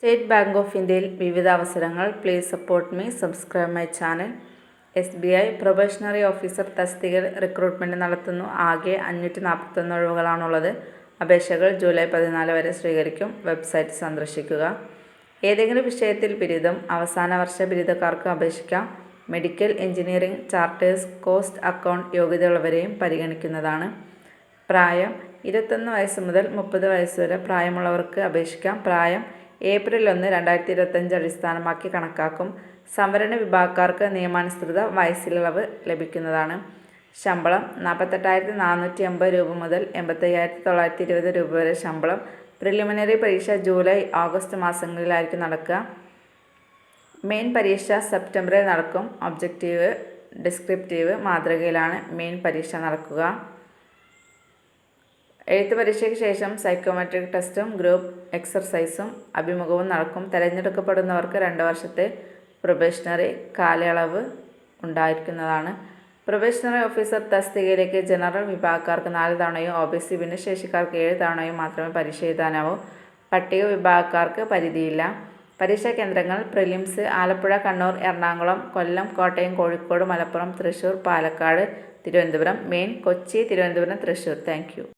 State bank of ഇന്ത്യയിൽ വിവിധ അവസരങ്ങൾ. Please support me. Subscribe my channel. SBI probationary officer തസ്തികയിൽ റിക്രൂട്ട്മെൻറ്റ് നടത്തുന്നു. ആകെ 541 ഒഴിവുകളാണുള്ളത്. അപേക്ഷകൾ ജൂലൈ 14 വരെ സ്വീകരിക്കും. വെബ്സൈറ്റ് സന്ദർശിക്കുക. ഏതെങ്കിലും വിഷയത്തിൽ ബിരുദം, അവസാന വർഷ ബിരുദക്കാർക്ക് അപേക്ഷിക്കാം. Medical, engineering, charters, cost account യോഗ്യതയുള്ളവരെയും പരിഗണിക്കുന്നതാണ്. പ്രായം 21 വയസ്സ് മുതൽ 30 വയസ്സ് വരെ പ്രായമുള്ളവർക്ക് അപേക്ഷിക്കാം. പ്രായം ഏപ്രിൽ 1, 2025 അടിസ്ഥാനമാക്കി കണക്കാക്കും. സംവരണ വിഭാഗക്കാർക്ക് നിയമാനുസൃത വയസ്സിളവ് ലഭിക്കുന്നതാണ്. ശമ്പളം 48,450 രൂപ മുതൽ 85,920 രൂപ വരെ ശമ്പളം. പ്രിലിമിനറി പരീക്ഷ ജൂലൈ, ഓഗസ്റ്റ് മാസങ്ങളിലായിരിക്കും നടക്കുക. മെയിൻ പരീക്ഷ സെപ്റ്റംബറിൽ നടക്കും. ഒബ്ജക്റ്റീവ്, ഡിസ്ക്രിപ്റ്റീവ് മാതൃകയിലാണ് മെയിൻ പരീക്ഷ നടക്കുക. എഴുത്ത് പരീക്ഷയ്ക്ക് ശേഷം സൈക്കോമെട്രിക് ടെസ്റ്റും ഗ്രൂപ്പ് എക്സർസൈസും അഭിമുഖവും നടക്കും. തിരഞ്ഞെടുക്കപ്പെടുന്നവർക്ക് 2 വർഷത്തെ പ്രൊബേഷണറി കാലയളവ് ഉണ്ടായിരിക്കുന്നതാണ്. പ്രൊബേഷണറി ഓഫീസർ തസ്തികയിലേക്ക് ജനറൽ വിഭാഗക്കാർക്ക് 4 തവണയും OBC ഭിന്നശേഷിക്കാർക്ക് 7 തവണയും മാത്രമേ പരീക്ഷ എഴുതാനാവൂ. പട്ടിക വിഭാഗക്കാർക്ക് പരിധിയില്ല. പരീക്ഷാ കേന്ദ്രങ്ങൾ: prelims Alappuzha, Kannur, Ernakulam, Kollam, Kottayam, Kozhikode, Malappuram, Thrissur, Palakkad, Thiruvananthapuram. Main Kochi, Thiruvananthapuram, Thrissur. Thank you.